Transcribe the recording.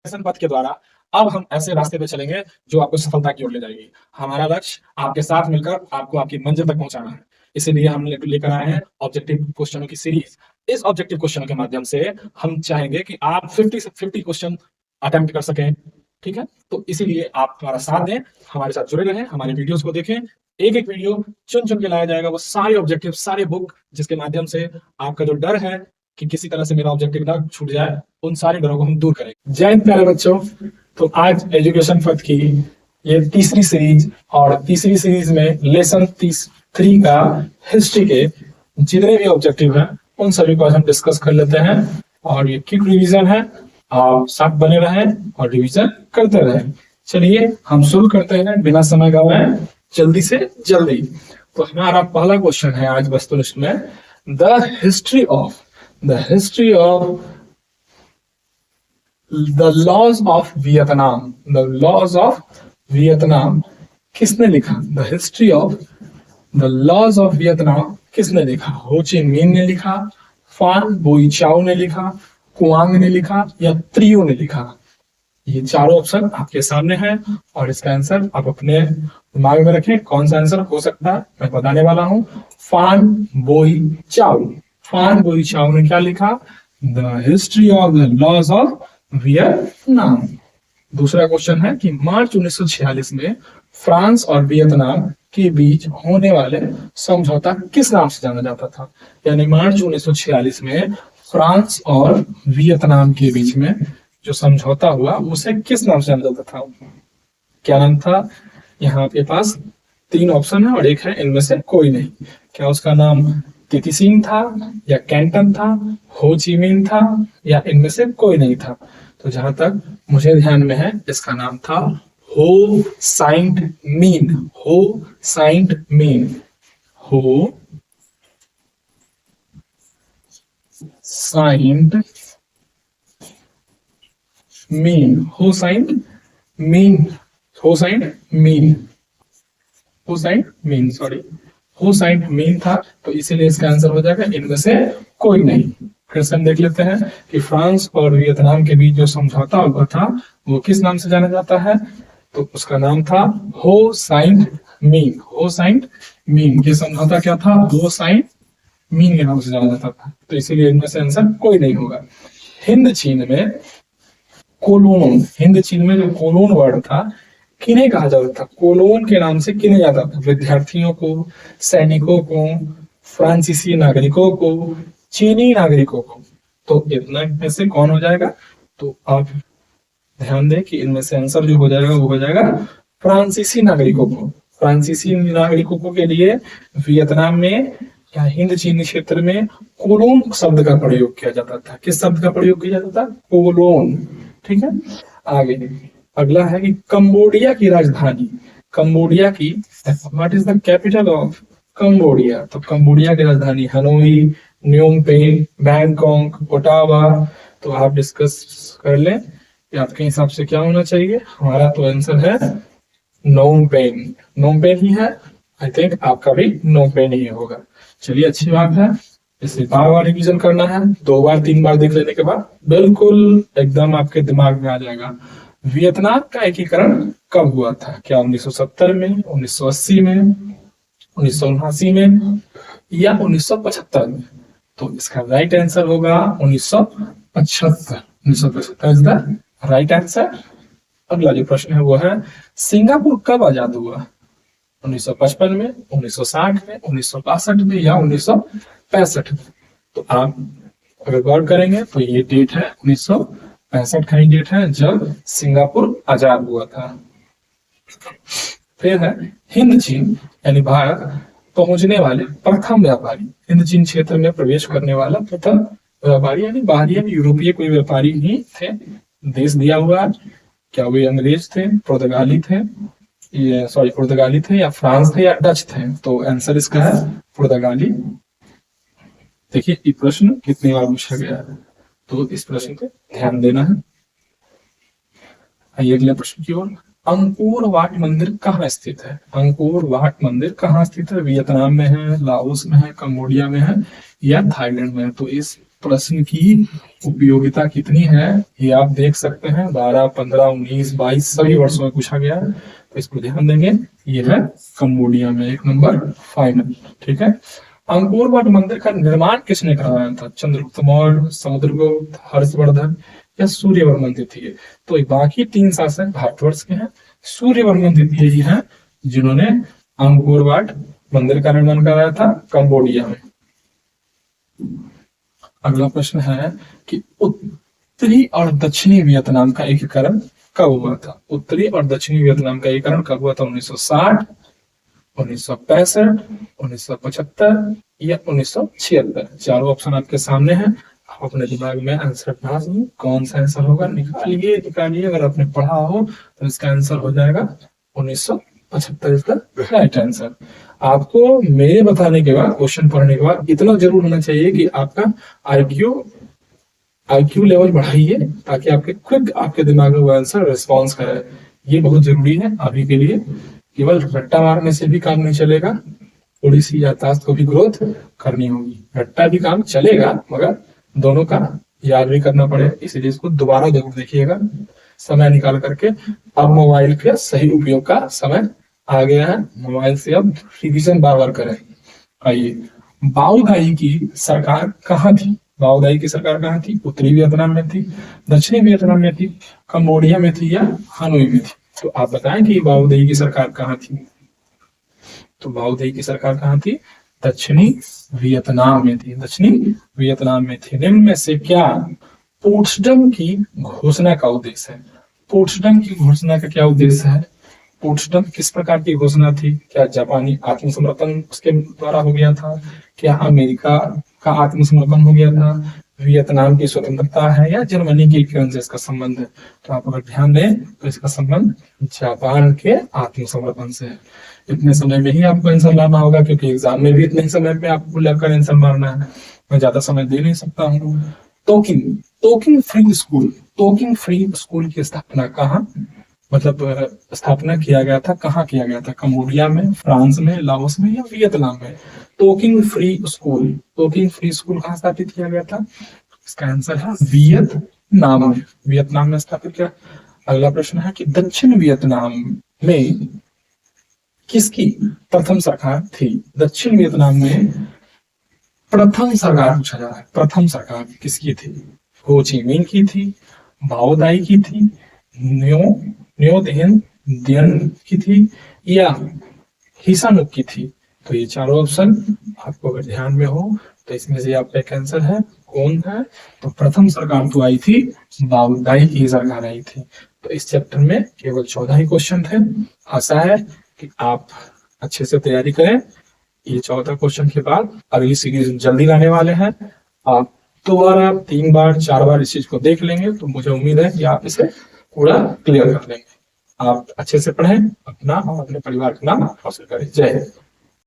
पथ के द्वारा अब हम ऐसे रास्ते पे चलेंगे जो आपको सफलता की ओर ले जाएगी। हमारा लक्ष्य आपके साथ मिलकर आपको आपकी मंजिल तक पहुंचाना है। इसीलिए हम लेकर आए हैं ऑब्जेक्टिव क्वेश्चनों की सीरीज। इस ऑब्जेक्टिव क्वेश्चनों के माध्यम से हम चाहेंगे कि आप 50 से 50 क्वेश्चन अटेम्प्ट कर सकें। ठीक है, तो इसीलिए आप हमारा साथ दें, हमारे साथ जुड़े रहें, हमारे वीडियोस को देखें। एक एक वीडियो चुन चुन के लाया जाएगा, वो सारे ऑब्जेक्टिव, सारे बुक, जिसके माध्यम से आपका जो डर है कि किसी तरह से मेरा ऑब्जेक्टिव ना छूट जाए, उन सारे डरों को हम दूर करेंगे। जय हिंद प्यारे बच्चों। तो आज एजुकेशन पथ की ये तीसरी सीरीज, और तीसरी सीरीज में लेसन 3 का हिस्ट्री के जितने भी ऑब्जेक्टिव हैं उन सभी को आज हम डिस्कस कर लेते हैं। और ये क्विक रिवीजन है, आप साथ बने रहें और रिवीजन करते रहें। चलिए हम शुरू करते हैं बिना समय गवाए, जल्दी से जल्दी। तो हमारा पहला क्वेश्चन है आज वस्तुनिष्ठ में, the history of the laws of Vietnam. The laws of Vietnam किसने लिखा? The history of the laws of Vietnam किसने लिखा? हो ची मिन ने लिखा, फान बोईचाओ ने लिखा, कुआंग ने लिखा, या त्रियो ने लिखा? ये चारों ऑप्शन आपके सामने हैं और इसका आंसर आप अपने दिमाग में रखें। कौन सा आंसर हो सकता है मैं बताने वाला हूं। फान बोईचाओ। फान बोईचाओ ने क्या लिखा? The history of the laws of Vietnam. दूसरा क्वेश्चन है कि मार्च 1946 में फ्रांस और वियतनाम के बीच होने वाले समझौता किस नाम से जाना जाता था? यानी मार्च 1946 में फ्रांस और वियतनाम के बीच में जो समझौता हुआ उसे किस नाम से जाना जाता था? क्या नाम था? यहाँ आपके पास 3 ऑप्शन है और एक है इनमें से कोई नहीं। क्या उसका नाम तितिसिंग था, या कैंटन था, हो ची मिन था, या इनमें से कोई नहीं था? तो जहां तक मुझे ध्यान में है इसका नाम था हो साइंट मीन। हो साइंट मीन। हो साइंट मीन। हो साइंट मीन। हो साइंट मीन। हो साइंट मीन, सॉरी, हो साइंट मीन था। तो इसीलिए इसका आंसर हो जाएगा इनमें से कोई नहीं। फिर से हम देख लेते हैं कि फ्रांस और वियतनाम के बीच जो समझौता हुआ था वो किस नाम से जाना जाता है? तो उसका नाम था हो साइंट मीन। हो साइंट मीन। ये समझौता क्या था? हो साइंट मीन के नाम से जाना जाता था। तो इसीलिए इनमें से आंसर कोई नहीं होगा। हिंद चीन में कोलोन, हिंद चीन में जो कोलोन वर्ड था किन्हें कहा जाता था? कोलोन के नाम से किन्हें जाता था? विद्यार्थियों को, सैनिकों को, फ्रांसीसी नागरिकों को, चीनी नागरिकों को? तो इतना में से कौन हो जाएगा? तो आप ध्यान दें कि इनमें से आंसर जो हो जाएगा वो हो जाएगा फ्रांसीसी नागरिकों को। फ्रांसीसी नागरिकों को के लिए वियतनाम में या हिंद चीनी क्षेत्र में कोलोन शब्द का प्रयोग किया जाता था। किस शब्द का प्रयोग किया जाता था? कोलोन। ठीक है, आगे अगला है कि कंबोडिया की राजधानी, कंबोडिया की, what is the capital of Cambodia? तो कंबोडिया की राजधानी हनोई, न्योम पेन, बैंकॉक, ओटावा? तो आप डिस्कस कर लें कि आपके हिसाब से क्या होना चाहिए। हमारा तो आंसर है नोम पेन। नोम पेन ही है। आई थिंक आपका भी नोम पेन ही होगा। चलिए, अच्छी बात है। इसे बार बार रिवीजन करना है, 2 बार 3 बार देख लेने के बाद बिल्कुल एकदम आपके दिमाग में आ जाएगा। वियतनाम का एकीकरण कब हुआ था? क्या 1970 में, 1980 में, 1979 में, या 1975 में? तो इसका राइट आंसर होगा 1975। 1975 इज द राइट आंसर। अगला जो प्रश्न है वो है सिंगापुर कब आजाद हुआ? 1955 में, 1960 में, 1962 में, या 1965 में? तो आप अगर गौर करेंगे तो ये डेट है 1965 का ही डेट है जब सिंगापुर आजाद हुआ था। फिर है हिंद चीन यानी भारत पहुंचने वाले प्रथम व्यापारी। हिंद चीन क्षेत्र में प्रवेश करने वाला प्रथम व्यापारी यानी बाहरी यानी यूरोपीय कोई व्यापारी ही थे। देश दिया हुआ, क्या वे अंग्रेज थे, पुर्तगाली थे, ये सॉरी पुर्तगाली थे, या फ्रांस थे, या डच थे? तो आंसर इसका है पुर्तगाली। देखिए ये प्रश्न कितनी बार पूछा गया है, तो इस प्रश्न पे ध्यान देना है। आइए अगले प्रश्न की ओर। अंकोर वाट मंदिर कहाँ स्थित है? अंकोर वाट मंदिर कहाँ स्थित है? वियतनाम में है, लाओस में है, कंबोडिया में है, या थाईलैंड में है? तो इस प्रश्न की उपयोगिता कितनी है ये आप देख सकते हैं। 12, 15, 19, 22 सभी वर्षों में पूछा गया है, तो इसको ध्यान देंगे। ये है कंबोडिया में, 1 नंबर फाइनल। ठीक है। अंकोर वाट मंदिर का निर्माण किसने कराया था? चंद्रगुप्त मौर्य, समुद्रगुप्त, हर्षवर्धन या सूर्यवर्मन द्वितीय? तो बाकी 3 शासक भारतवर्ष के हैं, सूर्यवर्मन द्वितीय ही हैं जिन्होंने अंकोर वाट मंदिर का निर्माण कराया था कंबोडिया में। अगला प्रश्न है कि उत्तरी और दक्षिणी वियतनाम का एकीकरण कब हुआ था? उत्तरी और दक्षिणी वियतनाम का एकीकरण कब हुआ था? 1960, 1965, 1975 या 1976? चारों ऑप्शन आपके सामने हैं, आप अपने दिमाग में आंसर बना दीजिए। कौन सा आंसर होगा निकालिए निकालिए। अगर आपने पढ़ा हो तो इसका आंसर हो जाएगा 1975 इसका राइट आंसर। आपको मेरे बताने के बाद, क्वेश्चन पढ़ने के बाद इतना जरूर होना चाहिए कि आपका आईक्यू लेवल बढ़ाइए, ताकि आपके क्विक आपके दिमाग में वो आंसर रिस्पॉन्स करे। ये बहुत जरूरी है अभी के लिए। केवल रट्टा मारने से भी काम नहीं चलेगा, थोड़ी सी याददाश्त को भी ग्रोथ करनी होगी। रट्टा भी काम चलेगा मगर दोनों का याद भी करना पड़ेगा, इसलिए इसको दोबारा जरूर देखिएगा समय निकाल करके। अब मोबाइल के सही उपयोग का समय आ गया है, मोबाइल से अब रिवीजन बार बार करें। आइए, बाओदाई की सरकार कहाँ थी? बाओदाई की सरकार कहाँ थी? उत्तरी वियतनाम में थी, दक्षिणी वियतनाम में थी, कंबोडिया में थी या हानोई में थी? तो आप बताएं कि बाओदाई की सरकार कहाँ थी? तो बाओदाई की सरकार कहाँ थी? दक्षिणी वियतनाम में थी, दक्षिणी वियतनाम में थी। निम्न में से क्या पोट्सडम की घोषणा का उद्देश्य है? पोट्सडम की घोषणा का क्या उद्देश्य है? पोट्सडम किस प्रकार की घोषणा थी? क्या जापानी आत्मसमर्पण उसके द्वारा हो गया था? क्या अमेरिका का आत्मसमर्पण हो गया था? वियतनाम की स्वतंत्रता है या जर्मनी की एकीकरण से इसका संबंध है? तो आप अगर ध्यान दें तो इसका संबंध जापान के आत्मसमर्पण से है। इतने समय में ही आपको आंसर लाना होगा, क्योंकि एग्जाम में भी इतने समय में आपको लगकर आंसर मारना है, मैं ज्यादा समय दे नहीं सकता हूँ। Talking free school, talking free school की स्थापना कहाँ, मतलब स्थापना किया गया था, कहाँ किया गया था? कंबोडिया में, फ्रांस में, लाओस में या वियतनाम में? टोकिंग फ्री स्कूल कहाँ स्थापित किया गया था? इसका आंसर है वियतनाम में, वियतनाम में स्थापित किया। अगला प्रश्न है कि दक्षिण वियतनाम में किसकी प्रथम सरकार थी? दक्षिण वियतनाम में प्रथम सरकार पूछा जा रहा है, प्रथम सरकार किसकी थी? हो ची मिन की थी, बाओदाई की थी, न्यो दियन की थी या हिसानुक की थी? तो ये चारों ऑप्शन आपको अगर ध्यान में हो तो इसमें से आपका एक आंसर है कौन है? तो प्रथम सरकार तो आई थी, बाओदाई की सरकार आई थी। तो इस चैप्टर में केवल 14 ही क्वेश्चन थे। आशा है कि आप अच्छे से तैयारी करें। ये 14 क्वेश्चन के बाद अगली सीरीज जल्दी लाने वाले हैं। आप 2 बार, 3 बार, 4 बार इस चीज को देख लेंगे तो मुझे उम्मीद है कि आप इसे पूरा क्लियर कर लेंगे। आप अच्छे से पढ़ें, अपना और अपने परिवार का नाम हासिल करें। जय हिंद।